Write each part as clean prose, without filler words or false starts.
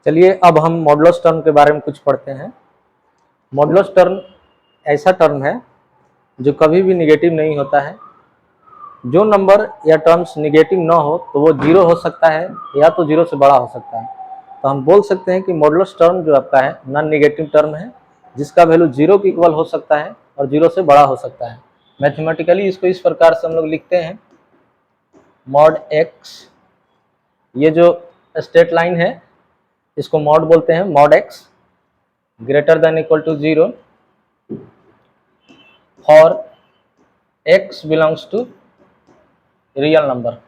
चलिए अब हम मॉडुलस टर्म के बारे में कुछ पढ़ते हैं। मॉडुलस टर्म ऐसा टर्म है जो कभी भी निगेटिव नहीं होता है। जो नंबर या टर्म्स निगेटिव ना हो तो वो जीरो हो सकता है या तो जीरो से बड़ा हो सकता है। तो हम बोल सकते हैं कि मॉडुलस टर्म जो आपका है नॉन निगेटिव टर्म है, जिसका वैल्यू जीरो के इक्वल हो सकता है और जीरो से बड़ा हो सकता है। मैथमेटिकली इसको इस प्रकार से हम लोग लिखते हैं, मॉड एक्स, ये जो स्ट्रेट लाइन है इसको मॉड बोलते हैं, mod x greater than equal to zero for x belongs to real number.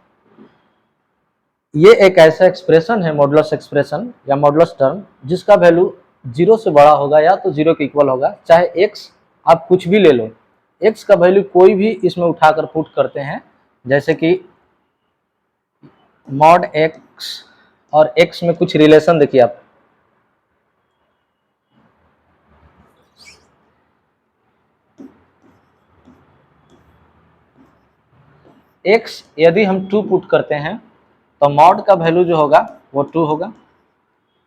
ये एक ऐसा एक्सप्रेशन है, मॉडुलस एक्सप्रेशन या मॉडुलस टर्म, जिसका वैल्यू जीरो से बड़ा होगा या तो जीरो के इक्वल होगा। चाहे एक्स आप कुछ भी ले लो, एक्स का वैल्यू कोई भी इसमें उठाकर पुट करते हैं, जैसे कि मॉड एक्स और एक्स में कुछ रिलेशन देखिए आप, एक्स यदि हम 2 पुट करते हैं तो मॉड का वैल्यू जो होगा वो 2 होगा,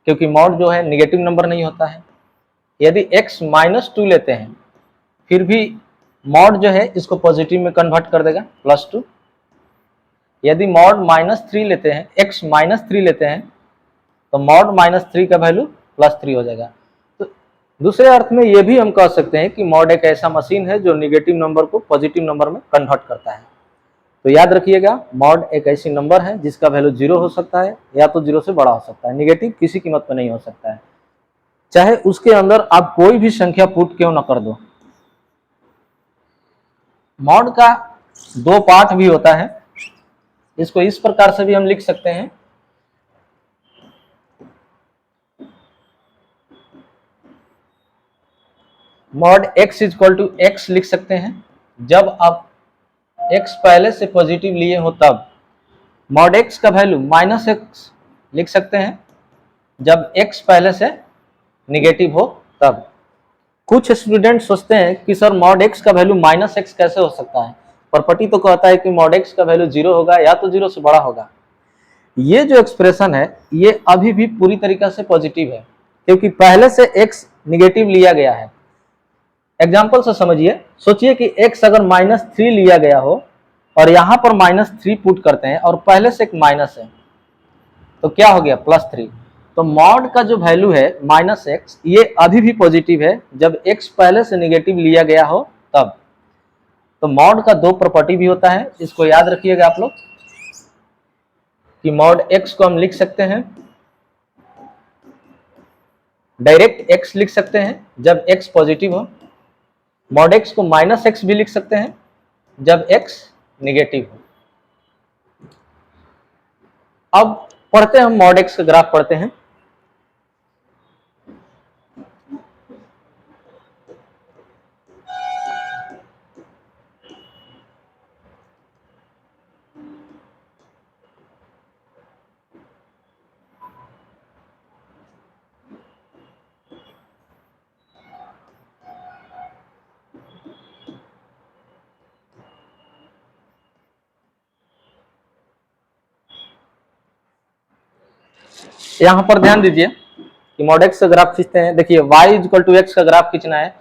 क्योंकि मॉड जो है निगेटिव नंबर नहीं होता है। यदि x -2 लेते हैं फिर भी मॉड जो है इसको पॉजिटिव में कन्वर्ट कर देगा, +2। यदि मॉड -3 लेते हैं, x -3 लेते हैं तो मॉड -3 का वैल्यू +3 हो जाएगा। तो दूसरे अर्थ में ये भी हम कह सकते हैं कि मॉड एक ऐसा मशीन है जो निगेटिव नंबर को पॉजिटिव नंबर में कन्वर्ट करता है। तो याद रखिएगा, मॉड एक ऐसी नंबर है जिसका वैल्यू जीरो हो सकता है या तो जीरो से बड़ा हो सकता है, निगेटिव किसी कीमत पर नहीं हो सकता है, चाहे उसके अंदर आप कोई भी संख्या पुट क्यों ना कर दो। मॉड का 2 पार्ट भी होता है, इसको इस प्रकार से भी हम लिख सकते हैं, mod x equal to x लिख सकते हैं जब आप x पहले से पॉजिटिव लिए हो तब। मॉड x का वैल्यू -x लिख सकते हैं जब x पहले से निगेटिव हो तब। कुछ स्टूडेंट सोचते हैं कि सर मॉड x का वैल्यू -x कैसे हो सकता है, प्रॉपर्टी तो कहता है कि मॉड x का वैल्यू जीरो होगा या तो जीरो से बड़ा होगा। ये जो एक्सप्रेशन है ये अभी भी पूरी तरीके से पॉजिटिव है, क्योंकि पहले से x निगेटिव लिया गया है। एग्जाम्पल से समझिए, सोचिए कि x अगर -3 लिया गया हो और यहाँ पर -3 पुट करते हैं और पहले से एक माइनस है तो क्या हो गया, +3। तो मॉड का जो वैल्यू है -x ये अभी भी पॉजिटिव है जब x पहले से निगेटिव लिया गया हो तब। तो मॉड का 2 प्रॉपर्टी भी होता है, इसको याद रखिएगा आप लोग कि मॉड x को हम लिख सकते हैं, डायरेक्ट x लिख सकते हैं जब x पॉजिटिव हो। मॉड x को -x भी लिख सकते हैं जब x निगेटिव हो। अब पढ़ते हैं, हम मॉड x का ग्राफ पढ़ते हैं। यहां पर ध्यान दीजिए कि मॉड x का ग्राफ खींचते हैं। देखिए y इक्वल टू एक्स का ग्राफ खींचना है।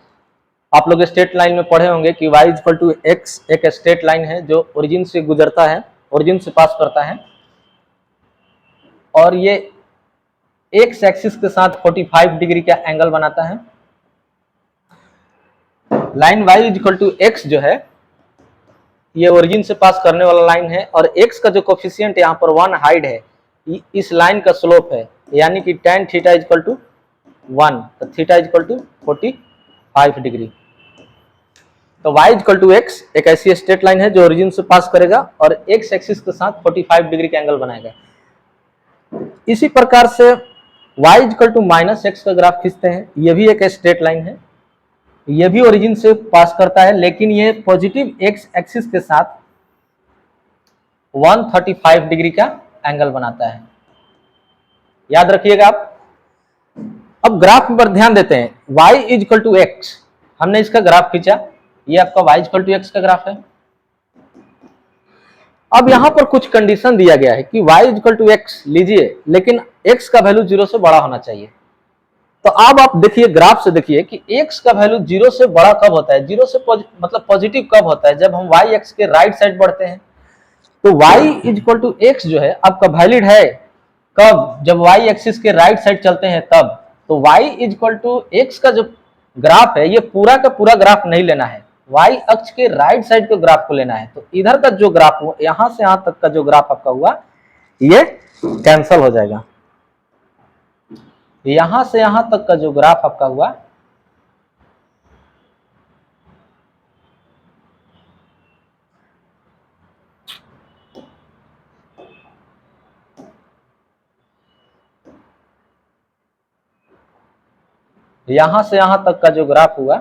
आप लोग स्ट्रेट लाइन में पढ़े होंगे कि y इक्वल टू एक्स एक स्ट्रेट लाइन है जो ओरिजिन से गुजरता है, ओरिजिन से पास करता है, और ये एक्स एक्सिस के साथ 45 डिग्री का एंगल बनाता है। Line y equal to x जो है ये ओरिजिन से पास करने वाला लाइन है, और x का जो कोफिशिएंट यहाँ पर 1 हाइड है, इस लाइन का स्लोप है, यानी कि tan थीटा इक्वल टू 1, तो थीटा इक्वल टू 45 डिग्री। तो y इक्वल टू एक्स एक ऐसी स्ट्रेट लाइन है जो ओरिजिन से पास करेगा और x एक्सिस के साथ 45 डिग्री का एंगल बनाएगा। इसी प्रकार से y इक्वल टू -x का ग्राफ खींचते हैं, यह भी एक स्ट्रेट लाइन है, यह भी ओरिजिन से पास करता है, लेकिन ये पॉजिटिव x एक्सिस के साथ 135 डिग्री का एंगल बनाता है। याद रखिएगा आप। अब ग्राफ पर ध्यान देते हैं, y इक्वल टू एक्स, हमने इसका ग्राफ खींचा, ये आपका y इक्वल टू एक्स का ग्राफ है। अब यहां पर कुछ कंडीशन दिया गया है कि y इक्वल टू एक्स लीजिए, लेकिन x का वैल्यू 0 से बड़ा होना चाहिए। तो अब आप देखिए ग्राफ से देखिए कि x का वैल्यू 0 से बड़ा कब होता है, 0 से मतलब पॉजिटिव कब होता है, जब हम y x के राइट साइड बढ़ते हैं। तो y इक्वल टू एक्स जो है आपका वैलिड है कब, जब y एक्सिस के राइट साइड चलते हैं तब। तो y इक्वल टू एक्स का जो ग्राफ है ये पूरा का पूरा ग्राफ नहीं लेना है, y अक्ष के राइट साइड के ग्राफ को लेना है। तो इधर का जो ग्राफ हुआ, यहां से यहां तक का जो ग्राफ आपका हुआ ये कैंसल हो जाएगा। यहां से यहां तक का जो ग्राफ आपका हुआ यहां से यहां तक का जो ग्राफ हुआ